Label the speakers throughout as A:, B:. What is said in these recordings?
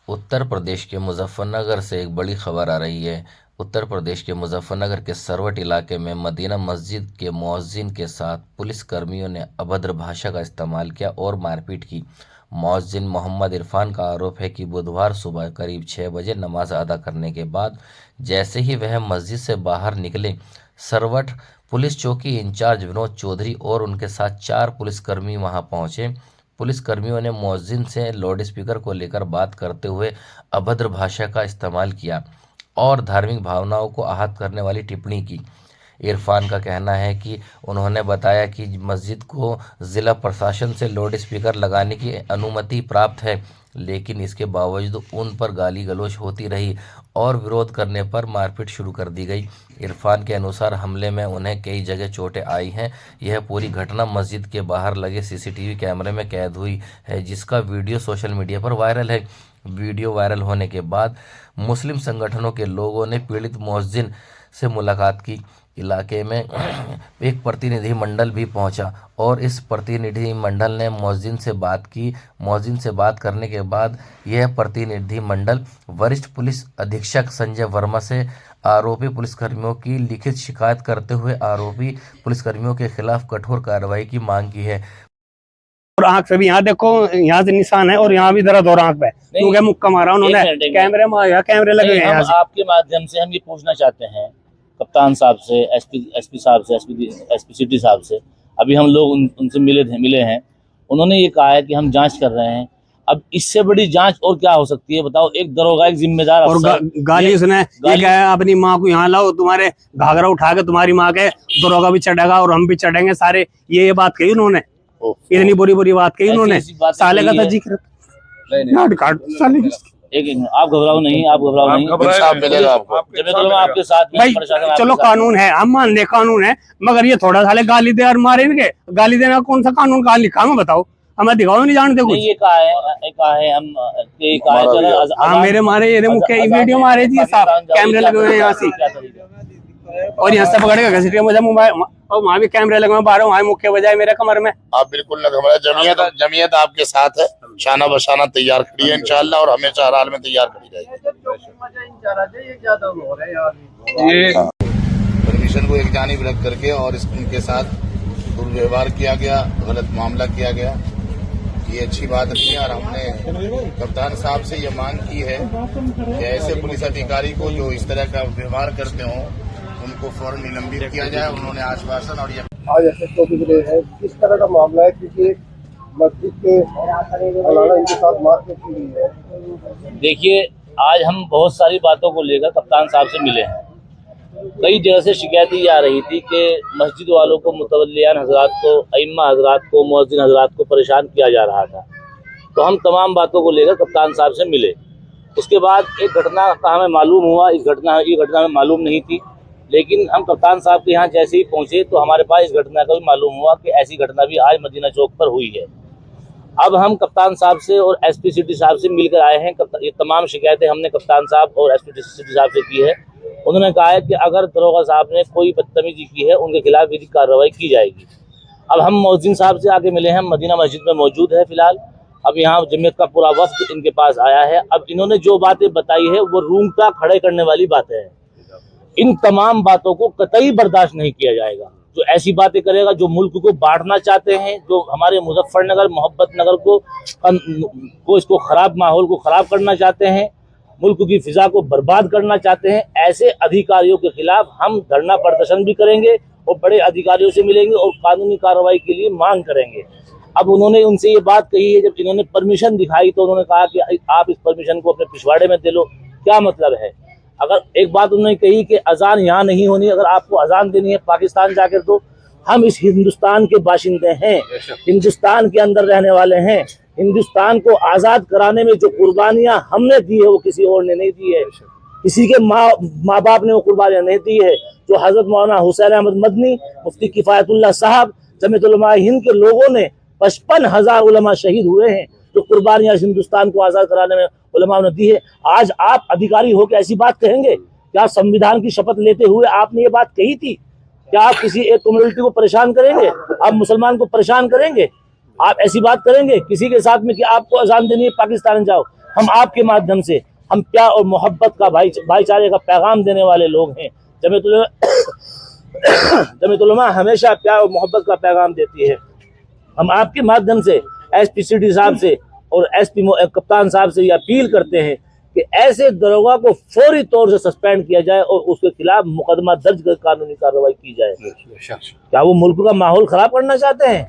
A: उत्तर प्रदेश के मुजफ्फरनगर से एक बड़ी खबर आ रही है। उत्तर प्रदेश के मुजफ्फरनगर के सरवट इलाके में मदीना मस्जिद के मुअज्जिन के साथ पुलिस कर्मियों ने अभद्र भाषा का इस्तेमाल किया और मारपीट की। मुअज्जिन मोहम्मद इरफान का आरोप है कि बुधवार सुबह करीब 6 बजे नमाज अदा करने के बाद जैसे ही वह मस्जिद से बाहर निकले, सरवट पुलिस चौकी इंचार्ज विनोद चौधरी और उनके साथ 4 पुलिसकर्मी वहां पहुंचे। पुलिसकर्मियों ने मुअज्जिन से लाउडस्पीकर को लेकर बात करते हुए अभद्र भाषा का इस्तेमाल किया और धार्मिक भावनाओं को आहत करने वाली टिप्पणी की। इरफान का कहना है कि उन्होंने बताया कि मस्जिद को ज़िला प्रशासन से लाउडस्पीकर लगाने की अनुमति प्राप्त है, लेकिन इसके बावजूद उन पर गाली गलौज होती रही और विरोध करने पर मारपीट शुरू कर दी गई। इरफान के अनुसार हमले में उन्हें कई जगह चोटें आई हैं। यह पूरी घटना मस्जिद के बाहर लगे सीसीटीवी कैमरे में कैद हुई है, जिसका वीडियो सोशल मीडिया पर वायरल है। वीडियो वायरल होने के बाद मुस्लिम संगठनों के लोगों ने पीड़ित मुअज्जिन से मुलाकात की। इलाके में एक प्रतिनिधि मंडल भी पहुंचा और इस प्रतिनिधि मंडल ने मुअज्जिन से बात की। मुअज्जिन से बात करने के बाद यह प्रतिनिधि मंडल वरिष्ठ पुलिस अधीक्षक संजय वर्मा से आरोपी पुलिसकर्मियों की लिखित शिकायत करते हुए आरोपी पुलिसकर्मियों के खिलाफ कठोर कार्रवाई की मांग की है।
B: और आंख से भी यहाँ देखो, यहाँ से निशान है और यहाँ भी दर्द हो रहा आंख पे, क्योंकि मुक्का मारा उन्होंने। कैमरे में यहाँ कैमरे लगे हैं।
C: आपके माध्यम से हम ये पूछना चाहते हैं कप्तान साहब से, एसपी साहब से, एसपी सिटी साहब से। अभी हम लोग उनसे मिले हैं। उन्होंने ये कहा है कि हम जांच कर रहे हैं। अब इससे बड़ी जांच और क्या हो सकती है बताओ? एक दरोगा, एक जिम्मेदार
B: और गाली उसने ये क्या है, अपनी माँ को यहाँ लाओ, तुम्हारे घाघरा उठा के तुम्हारी माँ के दरोगा भी चढ़ेगा और हम भी चढ़ेंगे सारे। ये बात कही उन्होंने, इतनी बुरी बात कही उन्होंने। साले का था जिक्र।
C: एक आप घबराओ नहीं, आप घबराओ नहीं, आपके साथ
B: भाई। चलो कानून है, हम मान ले कानून है, मगर ये थोड़ा साले गाली दे और मारे इनके। गाली देना कौन सा कानून कहाँ लिखा है बताओ? हमें दिखाओ, नहीं जानते कुछ।
C: ये कहा है हम
B: हाँ, मेरे मारे ये मुख्य वीडियो मारे थी साहब, कैमरे लगे हुए हैं यहाँ से, और यहाँ से पकड़ेगा घसीट मुझे मोबाइल, और वहाँ भी कैमरे लगे हुए बाहर, वहाँ मुख्य बजाय मेरे कमर में।
D: आप बिल्कुल न घबराएं, जमीयत आपके साथ है, शाना बशाना तैयार खड़ी है इंशाल्लाह, और हमेशा हर हाल में तैयार खड़ी रहेगी। परमिशन को एक जानिब रख करके और उनके साथ दुर्व्यवहार किया गया, गलत मामला किया गया, ये अच्छी बात नहीं है। और हमने कप्तान साहब से ये मांग की है कि ऐसे पुलिस अधिकारी को जो इस तरह का व्यवहार करते हों उनको फौरन निलंबित किया जाए। उन्होंने आश्वासन और
E: आज ऐसे तो गुजरे हैं, किस तरह का मामला है? क्योंकि मस्जिद के अलावा इनके साथ मारपीट की गई है।
C: देखिए, आज हम बहुत सारी बातों को लेकर कप्तान साहब से मिले हैं। कई जगह से शिकायतें ये आ रही थी कि मस्जिद वालों को, मुतवल्लियान हजरात को, अइम्मा हजरात को, मुअज्जिन हजरात को परेशान किया जा रहा था। तो हम तमाम बातों को लेकर कप्तान साहब से मिले। उसके बाद एक घटना का हमें मालूम हुआ, ये घटना हमें मालूम नहीं थी, लेकिन हम कप्तान साहब के यहाँ जैसे ही पहुंचे तो हमारे पास इस घटना का भी मालूम हुआ कि ऐसी घटना भी आज मदीना चौक पर हुई है। अब हम कप्तान साहब से और एसपी सिटी साहब से मिलकर आए हैं। ये तमाम शिकायतें हमने कप्तान साहब और एसपी सिटी साहब से की है। उन्होंने कहा है कि अगर दरोगा साहब ने कोई बदतमीजी की है उनके खिलाफ विधिक कार्रवाई की जाएगी। अब हम मुअज्जिन साहब से आके मिले हैं, मदीना मस्जिद में मौजूद है फिलहाल। अब यहाँ जमीयत का पूरा वफ्द इनके पास आया है। अब इन्होंने जो बातें बताई है वो रूंगटा खड़े करने वाली बातें हैं। इन तमाम बातों को कतई बर्दाश्त नहीं किया जाएगा। जो ऐसी बातें करेगा, जो मुल्क को बांटना चाहते हैं, जो हमारे मुजफ्फरनगर, मोहब्बत नगर को इसको खराब, माहौल को खराब करना चाहते हैं, मुल्क की फिजा को बर्बाद करना चाहते हैं, ऐसे अधिकारियों के खिलाफ हम धरना प्रदर्शन भी करेंगे और बड़े अधिकारियों से मिलेंगे और कानूनी कार्रवाई के लिए मांग करेंगे। अब उन्होंने उनसे ये बात कही है, जब इन्होंने परमिशन दिखाई तो उन्होंने कहा कि आप इस परमिशन को अपने पिछवाड़े में दे लो। क्या मतलब है? अगर एक बात उन्होंने कही कि अजान यहाँ नहीं होनी, अगर आपको अजान देनी है पाकिस्तान जाकर दो। हम इस हिंदुस्तान के बाशिंदे हैं, हिंदुस्तान के अंदर रहने वाले हैं। हिंदुस्तान को आजाद कराने में जो कुर्बानियां हमने दी है वो किसी और ने नहीं दी है। किसी के माँ बाप ने वो कुर्बानियां नहीं दी है। जो हजरत मौलाना हुसैन अहमद मदनी, मुफ्ती किफायतुल्लाह साहब, जमीयत उलमा हिंद के लोगों ने 55,000 उलमा शहीद हुए हैं। जो कुर्बानियां हिंदुस्तान को आजाद कराने में उलमा ने दी है। आज आप अधिकारी हो के ऐसी बात कहेंगे? क्या संविधान की शपथ लेते हुए आपने ये बात कही थी? क्या आप किसी एक कम्युनिटी को परेशान करेंगे? आप मुसलमान को परेशान करेंगे? आप ऐसी बात करेंगे किसी के साथ में कि आपको अजान देनी है पाकिस्तान जाओ? हम आपके माध्यम से हम प्यार और मोहब्बत का भाईचारे का पैगाम देने वाले लोग हैं। जमीयत उलमा हमेशा प्यार और मोहब्बत का पैगाम देती है। हम आपके माध्यम से एसपी सिटी साहब से और एसपी कप्तान साहब से ये अपील करते हैं कि ऐसे दरोगा को फौरी तौर से सस्पेंड किया जाए और उसके खिलाफ मुकदमा दर्ज कर कानूनी कार्रवाई की जाए। क्या वो मुल्क का माहौल खराब करना चाहते हैं?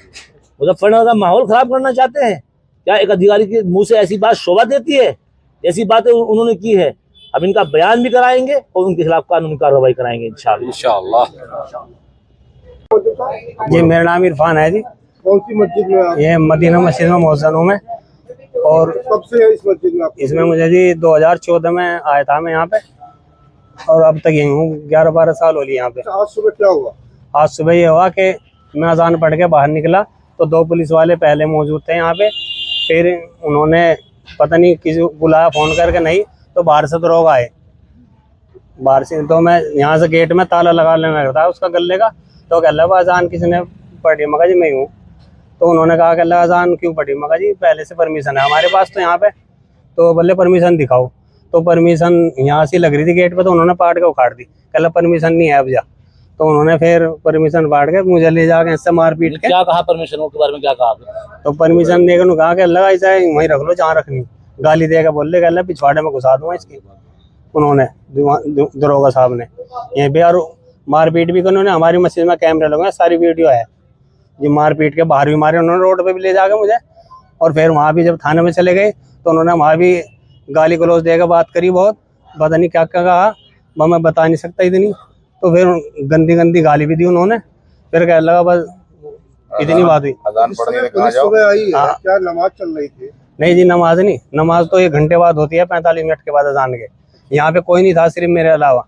C: मुजफ्फरनगर का माहौल खराब करना चाहते हैं? क्या एक अधिकारी के मुंह से ऐसी बात शोभा देती है? ऐसी बातें उन्होंने की है। अब इनका बयान भी कराएंगे और उनके खिलाफ कानूनी कार्रवाई कराएंगे इंशाअल्लाह।
B: जी मेरा नाम इरफान है जी।
E: कौन सी मस्जिद में आप?
B: ये मदीना मस्जिद में मोहसिन हूँ मैं। और
E: कब से है इस मस्जिद में आप?
B: इसमें मुझे जी 2014 में आया था मैं यहाँ पे, और अब तक यही हूँ। 11-12 साल हो लिए यहाँ पे।
E: आज सुबह क्या हुआ?
B: आज सुबह ये हुआ कि मैं अजान पढ़ के बाहर निकला तो 2 पुलिस वाले पहले मौजूद थे यहाँ पे। फिर उन्होंने पता नहीं किसी बुलाया फ़ोन करके, नहीं तो बाहर से दरोगा आए। बाहर से तो मैं यहाँ से गेट में ताला लगा लेने लगा था उसका गले का। तो कह रहा अजान किसने पढ़ी? मगा जी मैं हूँ। तो उन्होंने कहा कि अजान क्यों पढ़ी? मगा जी पहले से परमिशन है हमारे पास तो यहाँ पे। तो बोले परमिशन दिखाओ। तो परमिशन यहाँ से लग रही थी गेट पे, तो उन्होंने पाट के उखाड़ दी। कह परमिशन नहीं है अब जा। तो उन्होंने फिर परमिशन बांट के मुझे ले जाके इससे मार पीट के।
C: क्या कहा परमिशन के बारे में? क्या कहा आपने?
B: तो परमिशन देकर कहा कि अल्लाह ऐसा है वहीं रख लो जहाँ रखनी। गाली देकर बोल ले अल्लाह पिछवाड़े में घुसा दूंगा इसकी। उन्होंने दरोगा साहब ने यहीं पे, और मारपीट भी उन्होंने। हमारी मस्जिद में कैमरे लगे हैं, सारी वीडियो है जी। मारपीट के बाहर भी मारे उन्होंने, रोड पे भी ले जाके मुझे। और फिर वहाँ भी जब थाने में चले गए तो उन्होंने वहाँ भी गाली गलौज देकर बात करी बहुत। पता नहीं क्या क्या कहा, मैं बता नहीं सकता इतनी। तो फिर गंदी गंदी गाली भी दी उन्होंने। फिर कह लगा बस इतनी बात हुई।
D: अजान पढ़ने ने कहा
E: पुलिस
D: जाओ।
E: सुबह आई है,
B: हाँ।
E: क्या नमाज चल रही थी?
B: नहीं जी नमाज नहीं, नमाज तो 1 घंटे बाद होती है, 45 मिनट के बाद अजान के। यहाँ पे कोई नहीं था सिर्फ मेरे अलावा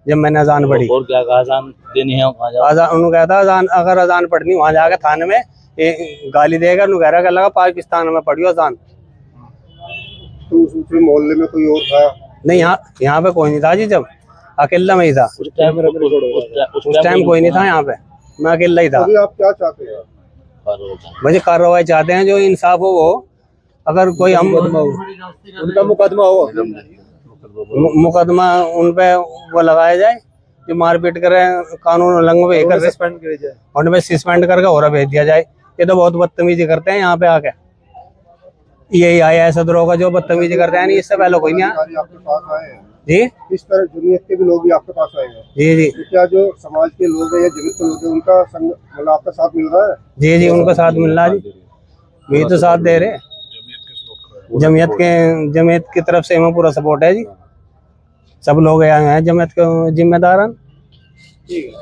B: जब मैंने अजान पढ़ी।
C: और क्या कहा? अजान देनी है वहाँ जाओ।
B: अजान उन्होंने कहा था अजान अगर अजान पढ़नी वहाँ जाकर थाने में गाली देगा। उन्होंने कह रहा लगा पाकिस्तान में पढ़ियो अजान।
E: तो उस दूसरे मोहल्ले में कोई और था?
B: नहीं यहाँ पे कोई नहीं था जी। जब अकेला में ही था उस टाइम कोई नहीं था यहाँ पे, मैं अकेला ही था।
E: अभी आप क्या चाहते हैं?
B: मुझे कार्रवाई चाहते हैं जो इंसाफ हो वो। अगर कोई हम
E: उनका मुकदमा हो,
B: मुकदमा उन पे वो लगाया जाए जो मारपीट करे, कानून उल्लंघन कर
E: सस्पेंड किया जाए।
B: उन पे सस्पेंड करके और भेज दिया जाए। ये तो बहुत बदतमीजी करते हैं यहाँ पे आके। यही आया ऐसा दरोगा जो बदतमीजी करते हैं। नहीं इससे पहले कोई नहीं आया
E: अधिकारी आपके पास आए हैं?
B: जी।
E: इस तरह जमीयत के भी लोग भी आपके पास आए हैं?
B: जी जी
E: तो क्या जो समाज के लोग हैं या जमीयत के लोग हैं उनका संग मतलब आपका साथ मिल रहा है?
B: जी जी उनका साथ मिल रहा है जी। वही तो साथ दे रहे। जमीयत की तरफ से हमें पूरा सपोर्ट है जी। सब लोग आए हैं जमीयत के जिम्मेदार।
E: ठीक है।